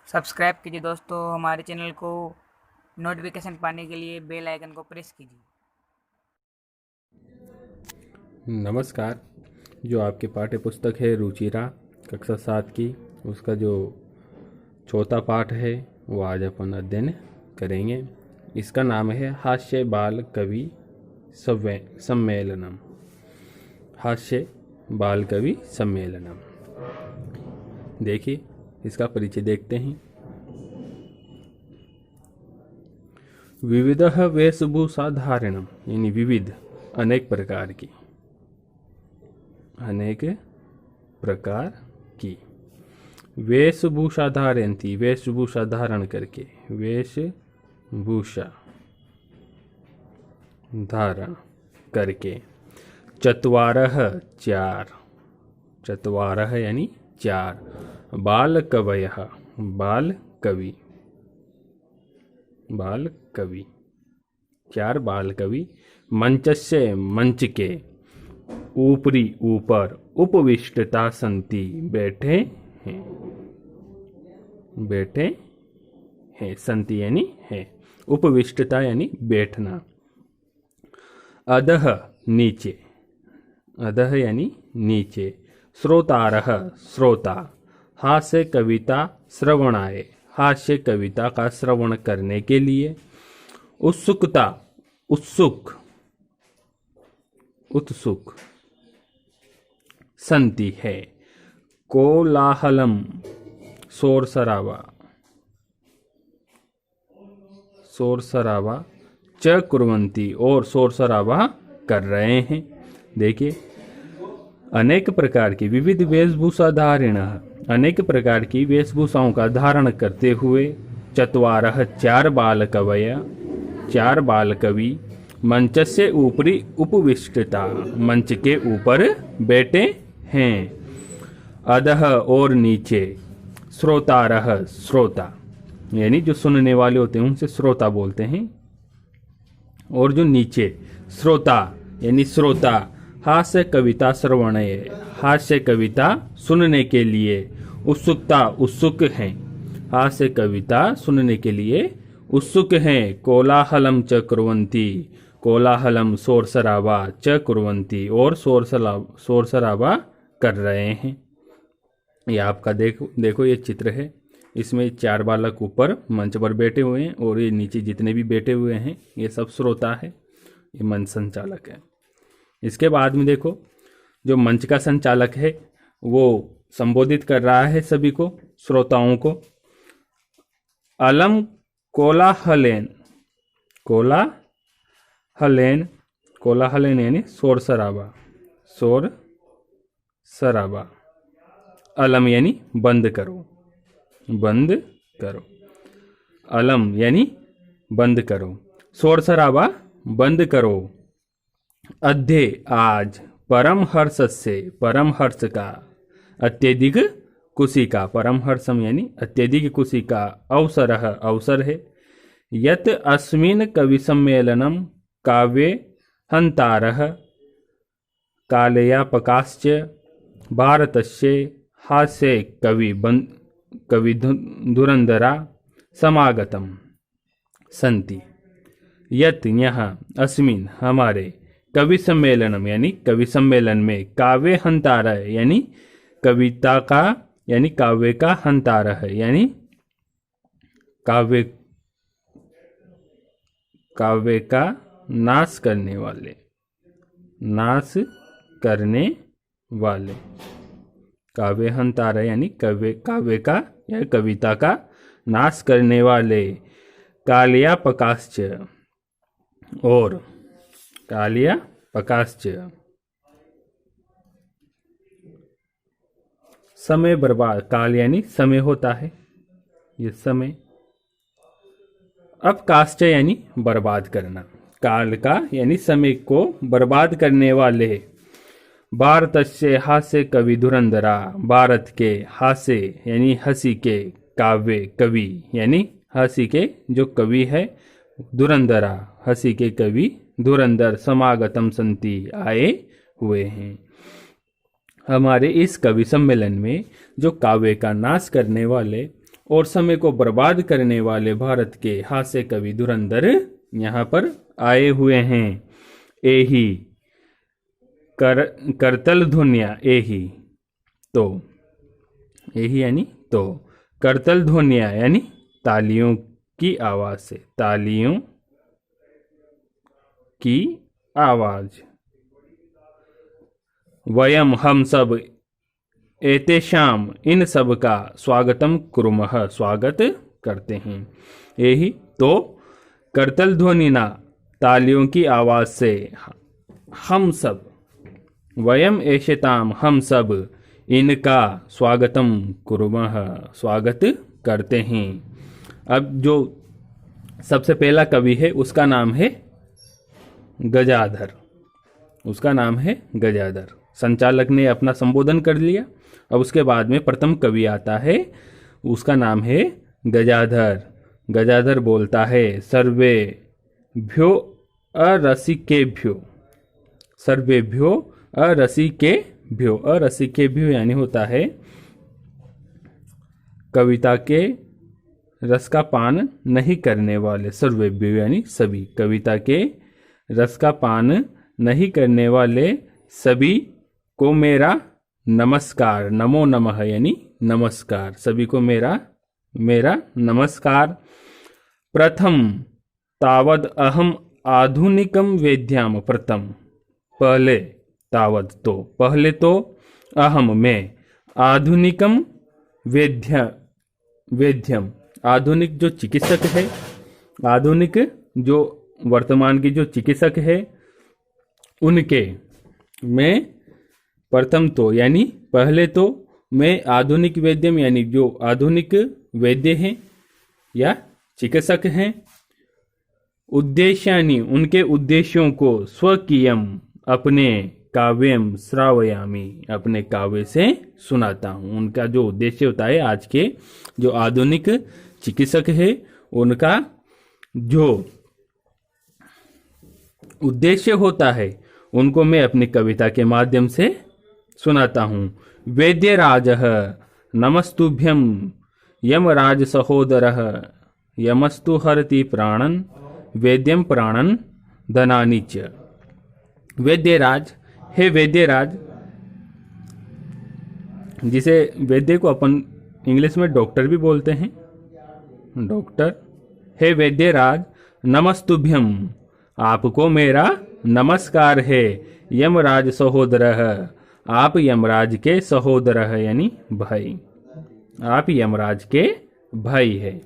Subscribe कीजिए दोस्तों हमारे चैनल को। नोटिफिकेशन पाने के लिए बेल आइकन को प्रेस कीजिए। नमस्कार। जो आपकी पाठ्य पुस्तक है रुचिरा कक्षा 7 की, उसका जो चौथा पाठ है वो आज अपन अध्ययन करेंगे। इसका नाम है हास्य बाल कवि सम्मेलनम। हास्य बाल कवि सम्मेलनम। देखिए, इसका परिचय देखते हैं। विविध वेशभूषा धारणम यानी विविध, अनेक प्रकार की, अनेक प्रकार की। वेशभूषा धारयन्ति, वेशभूषा धारण करके, वेशभूषा धारण करके। चत्वारः चार, चत्वारः यानी चार। बाल कवयः, बाल कवि, बाल कवि, चार बाल कवि। मंचस्य मंच के, ऊपरी ऊपर, उपविष्टता संति बैठे हैं, बैठे हैं। संति यानी है, उपविष्टता यानी बैठना। अधः नीचे, अधः यानी नीचे। श्रोतारः श्रोता। हास्य कविता श्रवणाय, हास्य कविता का श्रवण करने के लिए। उत्सुकता, उत्सुक, उत्सुक संति है। कोलाहलम शोर शराबा, शोर शराबा। च कुर्वन्ति और शोर शराबा कर रहे हैं। देखिए, अनेक प्रकार की विविध वेशभूषा धारण, अनेक प्रकार की वेशभूषाओं का धारण करते हुए। चत्वारः चार बाल कवय, चार बाल कवि। मंच से ऊपरी उपविष्टता, मंच के ऊपर बैठे हैं। अधः और नीचे। श्रोतारः श्रोता यानी जो सुनने वाले होते हैं उनसे श्रोता बोलते हैं। और जो नीचे, श्रोता यानी श्रोता। हास्य कविता श्रवणय, हास्य कविता सुनने के लिए। उत्सुकता, उत्सुक हैं, हास्य कविता सुनने के लिए उत्सुक हैं। कोलाहलम च कुर्वन्ति, कोलाहलम शोर शराबा, च कुर्वन्ति और शोर शराबा कर रहे हैं। ये आपका देखो ये चित्र है। इसमें चार बालक ऊपर मंच पर बैठे हुए हैं और ये नीचे जितने भी बैठे हुए हैं ये सब श्रोता है, ये मंच संचालक है। इसके बाद में देखो, जो मंच का संचालक है वो संबोधित कर रहा है सभी को, श्रोताओं को। अलम कोलाहलेन, कोलाहलेन, कोलाहलेन यानी शोर शराबा, शोर शराबा। अलम यानी बंद करो, बंद करो। अलम यानी बंद करो, शोर शराबा बंद करो। अध्ये आज। परम हर्ष से, परम हर्ष का, अत्यधिक खुशी का। परम हर्षम यानी अत्यधिक खुशी का। अवसर अवसर है। यत अस्मिन कवि सम्मेलनम काव्य हंतारः कालयापकाश्च भारतस्य हास्य कवि धुरंधरा समागतम संति। यत यहाँ, अस्मिन हमारे, कवि सम्मेलनम यानी कवि सम्मेलन में। काव्य हंतारा यानी कविता का, यानी काव्य का। हंतारा है यानी काव्य, काव्य का नाश करने वाले, नाश करने वाले। काव्य हंतारा यानी काव्य का या कविता का नाश करने वाले। कालिया पकाश्च और, कालिया पकाश्च समय बर्बाद। काल यानी समय होता है, ये समय। अब काश्च यानी बर्बाद करना। काल का यानी समय को बर्बाद करने वाले। भारतस्य हास्य कवि धुरंधरा, भारत के हास्य यानी हंसी के, काव्य कवि यानी हंसी के जो कवि है। धुरंधरा हंसी के कवि, धुरंधर समागतम संति आए हुए हैं। हमारे इस कवि सम्मेलन में जो काव्य का नाश करने वाले और समय को बर्बाद करने वाले भारत के हास्य कवि धुरंधर यहाँ पर आए हुए हैं। एही करतल ध्वनिया एही, तो एही यानी तो, करतल ध्वनिया यानी तालियों की आवाज से, तालियों की आवाज। वयम हम सब एतेषाम इन सब का स्वागतम कुर्मः, स्वागत करते हैं। यही तो करतल ध्वनिना तालियों की आवाज से हम सब, वयम एषताम हम सब इनका स्वागतम कुर्मः, स्वागत करते हैं। अब जो सबसे पहला कवि है उसका नाम है गजाधर, उसका नाम है गजाधर। संचालक ने अपना संबोधन कर लिया। अब उसके बाद में प्रथम कवि आता है, उसका नाम है गजाधर। गजाधर बोलता है सर्वेभ्यो अरसिकेभ्यो, सर्वेभ्यो अरसिकेभ्यो। अरसिकेभ्यो यानी होता है कविता के रस का पान नहीं करने वाले, सर्वेभ्यो यानी सभी, कविता के रस का पान नहीं करने वाले सभी को मेरा नमस्कार। नमो नमः यानी नमस्कार, सभी को मेरा नमस्कार। प्रथम तावद अहम आधुनिकम वेद्याम, प्रथम पहले, तावद तो पहले तो, अहम मैं, आधुनिकम वेद्यम आधुनिक जो चिकित्सक है, आधुनिक जो वर्तमान की जो चिकित्सक है उनके, मैं प्रथम तो यानी पहले तो, मैं आधुनिक वैद्यम यानी जो आधुनिक वैद्य हैं या चिकित्सक हैं, उद्देश्यानि उनके उद्देश्यों को, स्वकीयम अपने, काव्यम श्रावयामी अपने काव्य से सुनाता हूँ। उनका जो उद्देश्य होता है, आज के जो आधुनिक चिकित्सक है उनका जो उद्देश्य होता है उनको मैं अपनी कविता के माध्यम से सुनाता हूँ। वैद्यराजः नमस्तुभ्यं यमराज सहोदरः यमस्तु हरति प्राणन वैद्यम प्राणन धनानि च। वैद्यराज, हे वैद्यराज, जिसे वैद्य को अपन इंग्लिश में डॉक्टर भी बोलते हैं, डॉक्टर। हे वैद्यराज, नमस्तुभ्यम आपको मेरा नमस्कार है। यमराज सहोदरः आप यमराज के सहोदर है यानी भाई, आप यमराज के भाई है।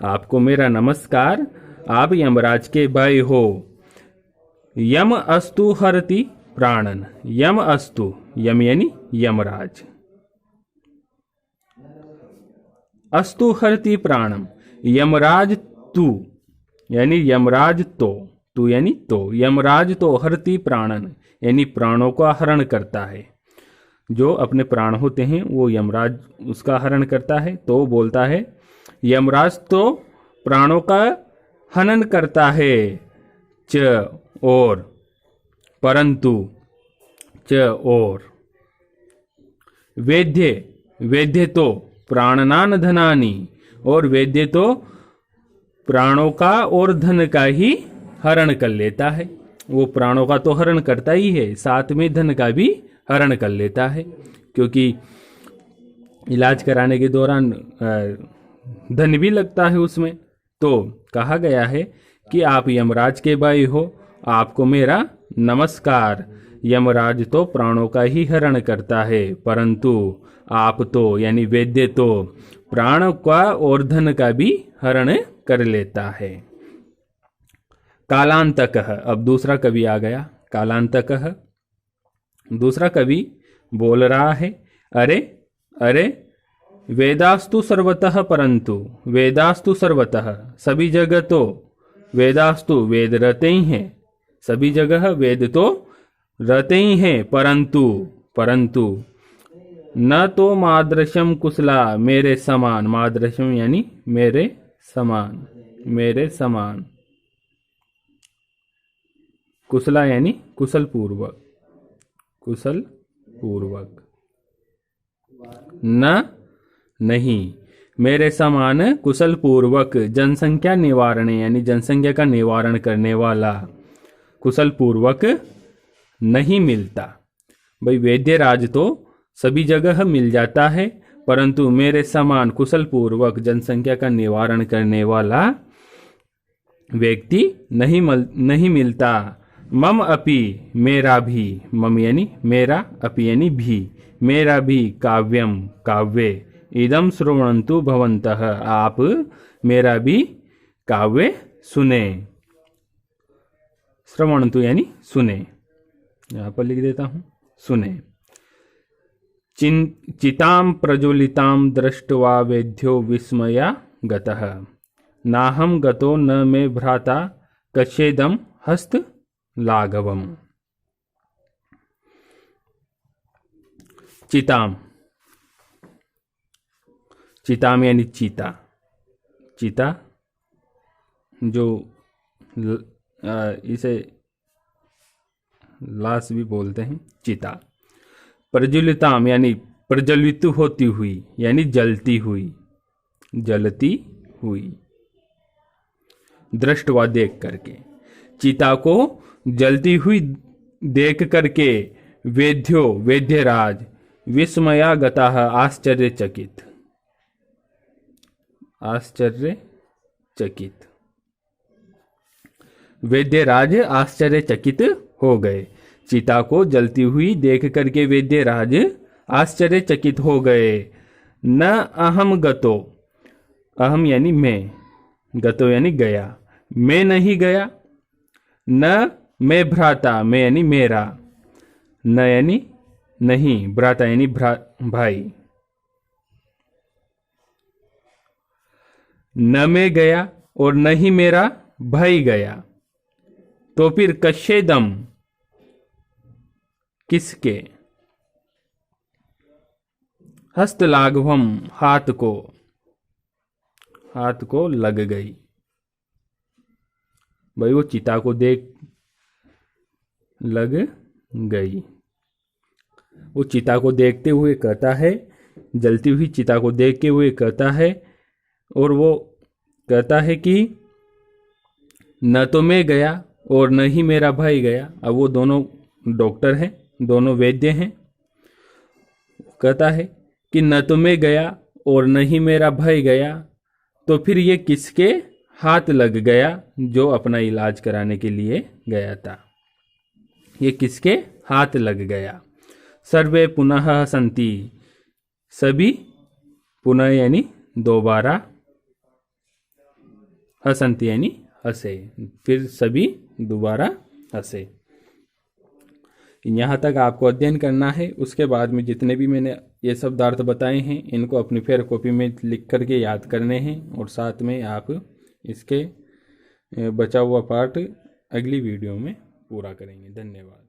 आपको मेरा नमस्कार, आप यमराज के भाई हो। यम अस्तु हरति प्राणन, यम अस्तु, यम यानी यमराज, अस्तु हरति प्राणम, यमराज तू यानी यमराज तो, तू यानी तो, यमराज तो हरति प्राणन यानी प्राणों का हरण करता है। जो अपने प्राण होते हैं वो यमराज उसका हरण करता है। तो बोलता है यमराज तो प्राणों का हनन करता है। च और, परंतु, च और, वेद्य, वेद्य तो प्राणनान धनानि, और वेद्य तो प्राणों का और धन का ही हरण कर लेता है। वो प्राणों का तो हरण करता ही है, साथ में धन का भी हरण कर लेता है, क्योंकि इलाज कराने के दौरान धन भी लगता है उसमें। तो कहा गया है कि आप यमराज के भाई हो, आपको मेरा नमस्कार। यमराज तो प्राणों का ही हरण करता है, परंतु आप तो यानी वैद्य तो प्राण का और धन का भी हरण कर लेता है। कालांतकः, अब दूसरा कवि आ गया। कालांतकः, दूसरा कवि बोल रहा है, अरे अरे, वेदास्तु सर्वतः, परंतु, वेदास्तु सर्वतः सभी जगह तो, वेदास्तु वेद रहते ही हैं, सभी जगह वेद तो रहते ही हैं, परंतु, परंतु न तो मादृशम कुशला मेरे समान, मादृशम यानी मेरे समान, मेरे समान, कुशला यानी कुशल पूर्वक, कुशल पूर्वक, न नहीं, मेरे समान कुशल पूर्वक जनसंख्या निवारण यानी जनसंख्या का निवारण करने वाला कुशल पूर्वक नहीं मिलता। भाई वैद्यराज तो सभी जगह मिल जाता है, परंतु मेरे समान कुशल पूर्वक जनसंख्या का निवारण करने वाला व्यक्ति नहीं मिलता। मम अपि मेरा भी, मम यानी मेरा, अपि यानी भी, मेरा भी काव्यम काव्य, इदम श्रवणन्तु भवन्तः आप मेरा भी काव्य सुने। श्रवणन्तु यानी सुने, यहाँ पर लिख देता हूँ सुने। चितां प्रज्वलितां दृष्ट्वा वेद्यो विस्मया गतः, नाहं गतो न मे भ्राता कच्छेदं हस्त लाघवम। चिताम, चिताम यानी चीता, चीता जो इसे लाश भी बोलते हैं, चीता। प्रज्वलिताम यानी प्रज्वलित होती हुई यानी जलती हुई, जलती हुई। दृष्टवा देख करके, चीता को जलती हुई देख करके वेद्यो वेद्यराज विस्मया गतः आश्चर्यचकित, आश्चर्यचकित, वेद्यराज आश्चर्यचकित हो गए। चीता को जलती हुई देख करके वेद्यराज आश्चर्यचकित हो गए। न अहम गतो, अहम यानी मैं, गतो यानी गया, मैं नहीं गया। न मैं भ्राता, मैं यानी मेरा, न यानी नहीं, भ्राता यानी भाई। न मैं गया और न ही मेरा भाई गया, तो फिर कच्छेदम किसके, हस्तलाघवम हाथ को, हाथ को लग गई। भाई वो चिता को देख लग गई। वो चिता को देखते हुए कहता है, जलती हुई चिता को देखते हुए कहता है, और वो कहता है कि न तो मैं गया और न ही मेरा भाई गया। अब वो दोनों डॉक्टर हैं, दोनों वैद्य हैं। कहता है कि न तो मैं गया और न ही मेरा भाई गया, तो फिर ये किसके हाथ लग गया जो अपना इलाज कराने के लिए गया था, ये किसके हाथ लग गया। सर्वे पुनः हसन्ति, सभी, पुनः यानी दोबारा, हसन्ति यानी हंसे, फिर सभी दोबारा हंसे। यहाँ तक आपको अध्ययन करना है। उसके बाद में जितने भी मैंने ये शब्दार्थ बताए हैं इनको अपनी फेयर कॉपी में लिख करके याद करने हैं, और साथ में आप इसके बचा हुआ पार्ट अगली वीडियो में पूरा करेंगे। धन्यवाद।